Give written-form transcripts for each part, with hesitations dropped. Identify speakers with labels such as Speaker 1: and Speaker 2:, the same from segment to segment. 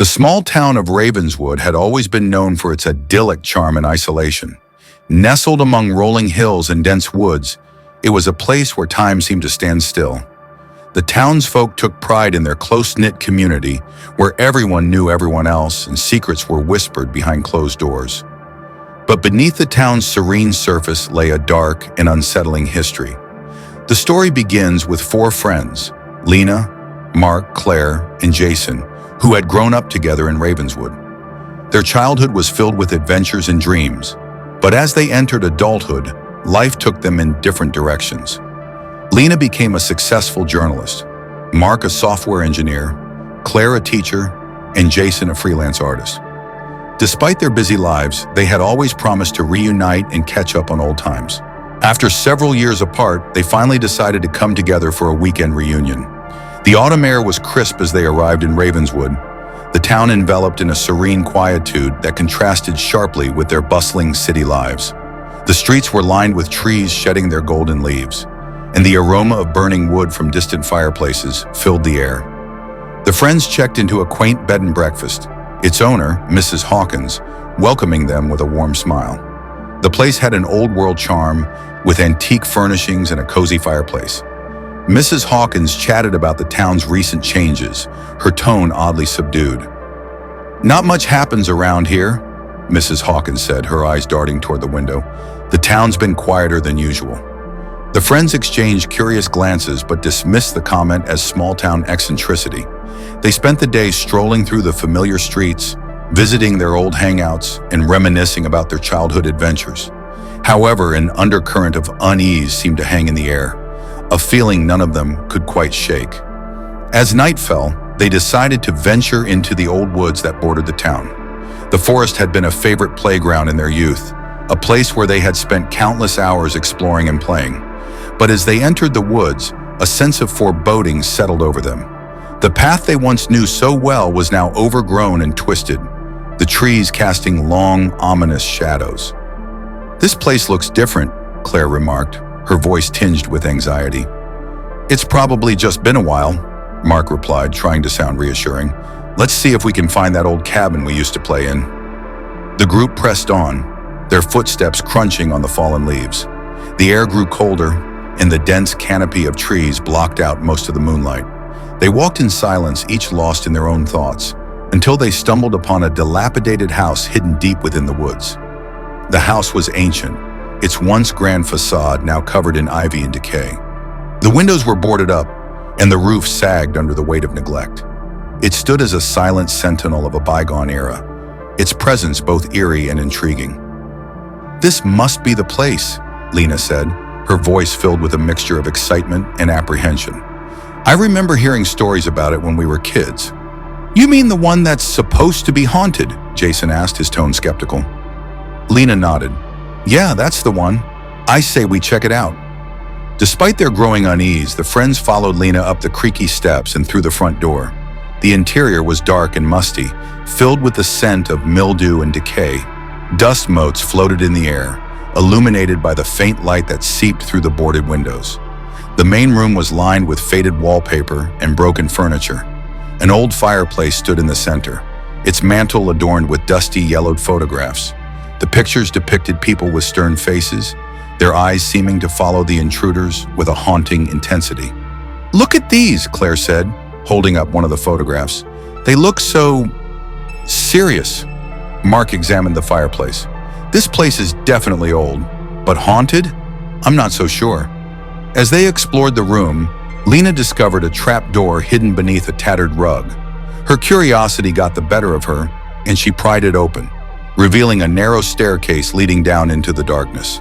Speaker 1: The small town of Ravenswood had always been known for its idyllic charm and isolation. Nestled among rolling hills and dense woods, it was a place where time seemed to stand still. The townsfolk took pride in their close-knit community, where everyone knew everyone else and secrets were whispered behind closed doors. But beneath the town's serene surface lay a dark and unsettling history. The story begins with four friends, Lena, Mark, Claire, and Jason, who had grown up together in Ravenswood. Their childhood was filled with adventures and dreams, but as they entered adulthood, life took them in different directions. Lena became a successful journalist, Mark a software engineer, Claire a teacher, and Jason a freelance artist. Despite their busy lives, they had always promised to reunite and catch up on old times. After several years apart, they finally decided to come together for a weekend reunion. The autumn air was crisp as they arrived in Ravenswood, the town enveloped in a serene quietude that contrasted sharply with their bustling city lives. The streets were lined with trees shedding their golden leaves, and the aroma of burning wood from distant fireplaces filled the air. The friends checked into a quaint bed and breakfast, its owner, Mrs. Hawkins, welcoming them with a warm smile. The place had an old-world charm, with antique furnishings and a cozy fireplace. Mrs. Hawkins chatted about the town's recent changes, her tone oddly subdued. "Not much happens around here," Mrs. Hawkins said, her eyes darting toward the window. "The town's been quieter than usual." The friends exchanged curious glances but dismissed the comment as small-town eccentricity. They spent the day strolling through the familiar streets, visiting their old hangouts, and reminiscing about their childhood adventures. However, an undercurrent of unease seemed to hang in the air, a feeling none of them could quite shake. As night fell, they decided to venture into the old woods that bordered the town. The forest had been a favorite playground in their youth, a place where they had spent countless hours exploring and playing. But as they entered the woods, a sense of foreboding settled over them. The path they once knew so well was now overgrown and twisted, the trees casting long, ominous shadows. "This place looks different," Claire remarked, her voice tinged with anxiety. "It's probably just been a while," Mark replied, trying to sound reassuring. "Let's see if we can find that old cabin we used to play in." The group pressed on, their footsteps crunching on the fallen leaves. The air grew colder, and the dense canopy of trees blocked out most of the moonlight. They walked in silence, each lost in their own thoughts, until they stumbled upon a dilapidated house hidden deep within the woods. The house was ancient, its once grand facade now covered in ivy and decay. The windows were boarded up, and the roof sagged under the weight of neglect. It stood as a silent sentinel of a bygone era, its presence both eerie and intriguing. "This must be the place," Lena said, her voice filled with a mixture of excitement and apprehension. "I remember hearing stories about it when we were kids." "You mean the one that's supposed to be haunted?" Jason asked, his tone skeptical. Lena nodded. "Yeah, that's the one. I say we check it out." Despite their growing unease, the friends followed Lena up the creaky steps and through the front door. The interior was dark and musty, filled with the scent of mildew and decay. Dust motes floated in the air, illuminated by the faint light that seeped through the boarded windows. The main room was lined with faded wallpaper and broken furniture. An old fireplace stood in the center, its mantle adorned with dusty, yellowed photographs. The pictures depicted people with stern faces, their eyes seeming to follow the intruders with a haunting intensity. "Look at these," Claire said, holding up one of the photographs. "They look so serious." Mark examined the fireplace. "This place is definitely old, but haunted? I'm not so sure." As they explored the room, Lena discovered a trapdoor hidden beneath a tattered rug. Her curiosity got the better of her, and she pried it open, revealing a narrow staircase leading down into the darkness.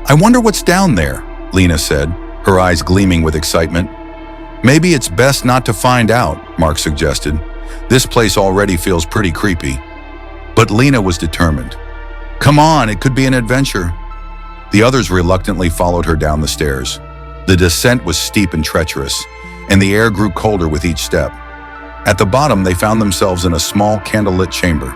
Speaker 1: "I wonder what's down there," Lena said, her eyes gleaming with excitement. "Maybe it's best not to find out," Mark suggested. "This place already feels pretty creepy." But Lena was determined. "Come on, it could be an adventure." The others reluctantly followed her down the stairs. The descent was steep and treacherous, and the air grew colder with each step. At the bottom, they found themselves in a small candlelit chamber.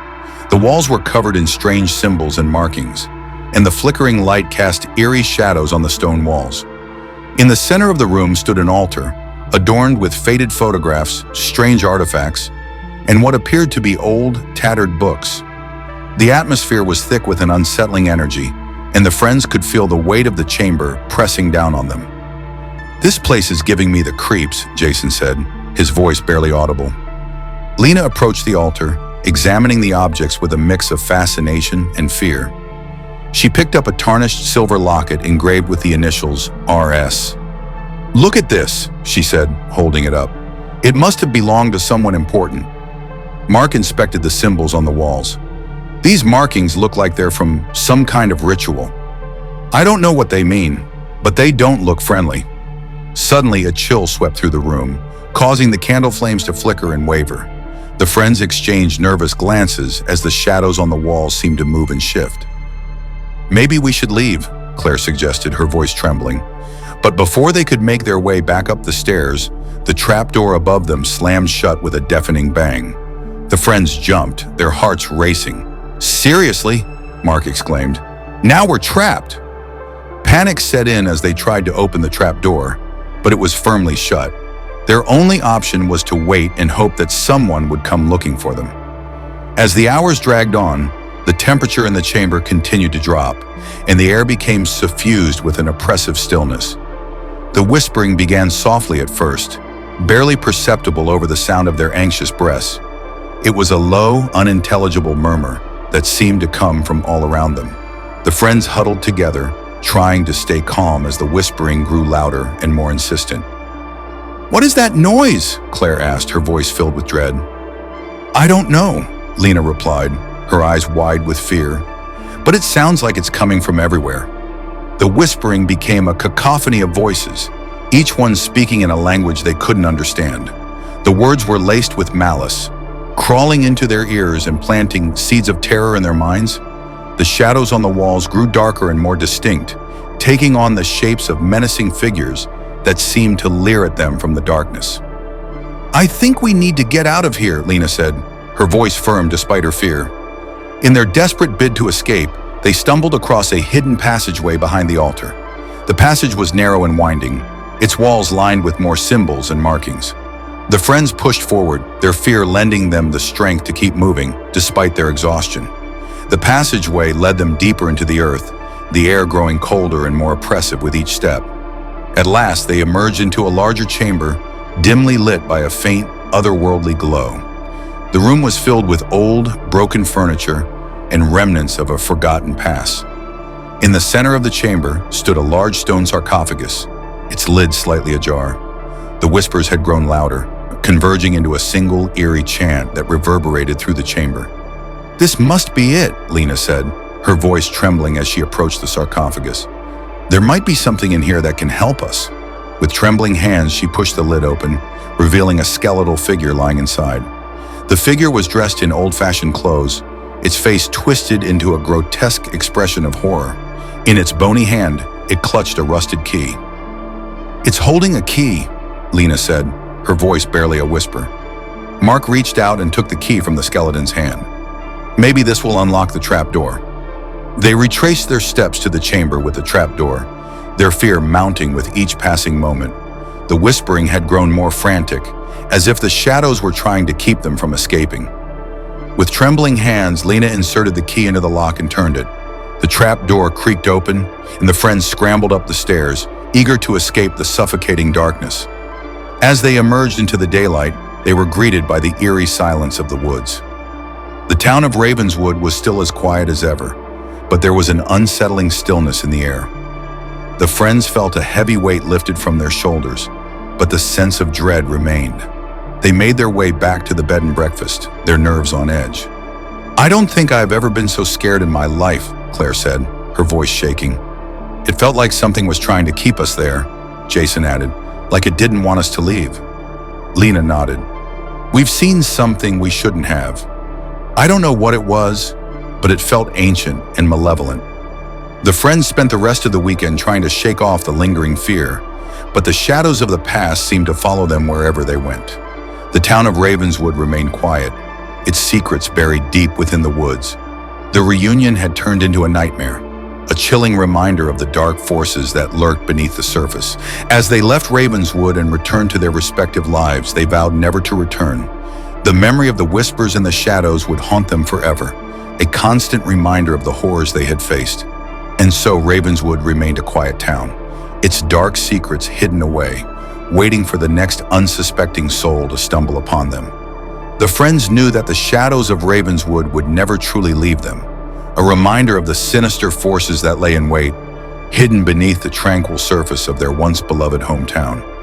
Speaker 1: The walls were covered in strange symbols and markings, and the flickering light cast eerie shadows on the stone walls. In the center of the room stood an altar, adorned with faded photographs, strange artifacts, and what appeared to be old, tattered books. The atmosphere was thick with an unsettling energy, and the friends could feel the weight of the chamber pressing down on them. "This place is giving me the creeps," Jason said, his voice barely audible. Lena approached the altar, examining the objects with a mix of fascination and fear. She picked up a tarnished silver locket engraved with the initials RS. "Look at this," she said, holding it up. "It must have belonged to someone important." Mark inspected the symbols on the walls. "These markings look like they're from some kind of ritual. I don't know what they mean, but they don't look friendly." Suddenly, a chill swept through the room, causing the candle flames to flicker and waver. The friends exchanged nervous glances as the shadows on the walls seemed to move and shift. "Maybe we should leave," Claire suggested, her voice trembling. But before they could make their way back up the stairs, the trapdoor above them slammed shut with a deafening bang. The friends jumped, their hearts racing. "Seriously?" Mark exclaimed. "Now we're trapped!" Panic set in as they tried to open the trapdoor, but it was firmly shut. Their only option was to wait and hope that someone would come looking for them. As the hours dragged on, the temperature in the chamber continued to drop, and the air became suffused with an oppressive stillness. The whispering began softly at first, barely perceptible over the sound of their anxious breaths. It was a low, unintelligible murmur that seemed to come from all around them. The friends huddled together, trying to stay calm as the whispering grew louder and more insistent. "What is that noise?" Claire asked, her voice filled with dread. "I don't know," Lena replied, her eyes wide with fear. "But it sounds like it's coming from everywhere." The whispering became a cacophony of voices, each one speaking in a language they couldn't understand. The words were laced with malice, crawling into their ears and planting seeds of terror in their minds. The shadows on the walls grew darker and more distinct, taking on the shapes of menacing figures that seemed to leer at them from the darkness. "I think we need to get out of here," Lena said, her voice firm despite her fear. In their desperate bid to escape, they stumbled across a hidden passageway behind the altar. The passage was narrow and winding, its walls lined with more symbols and markings. The friends pushed forward, their fear lending them the strength to keep moving, despite their exhaustion. The passageway led them deeper into the earth, the air growing colder and more oppressive with each step. At last, they emerged into a larger chamber, dimly lit by a faint, otherworldly glow. The room was filled with old, broken furniture and remnants of a forgotten past. In the center of the chamber stood a large stone sarcophagus, its lid slightly ajar. The whispers had grown louder, converging into a single eerie chant that reverberated through the chamber. "This must be it," Lena said, her voice trembling as she approached the sarcophagus. "There might be something in here that can help us." With trembling hands, she pushed the lid open, revealing a skeletal figure lying inside. The figure was dressed in old-fashioned clothes, its face twisted into a grotesque expression of horror. In its bony hand, it clutched a rusted key. "It's holding a key," Lena said, her voice barely a whisper. Mark reached out and took the key from the skeleton's hand. "Maybe this will unlock the trapdoor." They retraced their steps to the chamber with the trapdoor, their fear mounting with each passing moment. The whispering had grown more frantic, as if the shadows were trying to keep them from escaping. With trembling hands, Lena inserted the key into the lock and turned it. The trapdoor creaked open, and the friends scrambled up the stairs, eager to escape the suffocating darkness. As they emerged into the daylight, they were greeted by the eerie silence of the woods. The town of Ravenswood was still as quiet as ever, but there was an unsettling stillness in the air. The friends felt a heavy weight lifted from their shoulders, but the sense of dread remained. They made their way back to the bed and breakfast, their nerves on edge. "I don't think I've ever been so scared in my life," Claire said, her voice shaking. "It felt like something was trying to keep us there," Jason added, "like it didn't want us to leave." Lena nodded. "We've seen something we shouldn't have. I don't know what it was, but it felt ancient and malevolent." The friends spent the rest of the weekend trying to shake off the lingering fear, but the shadows of the past seemed to follow them wherever they went. The town of Ravenswood remained quiet, its secrets buried deep within the woods. The reunion had turned into a nightmare, a chilling reminder of the dark forces that lurked beneath the surface. As they left Ravenswood and returned to their respective lives, they vowed never to return. The memory of the whispers in the shadows would haunt them forever, a constant reminder of the horrors they had faced. And so Ravenswood remained a quiet town, its dark secrets hidden away, waiting for the next unsuspecting soul to stumble upon them. The friends knew that the shadows of Ravenswood would never truly leave them, a reminder of the sinister forces that lay in wait, hidden beneath the tranquil surface of their once beloved hometown.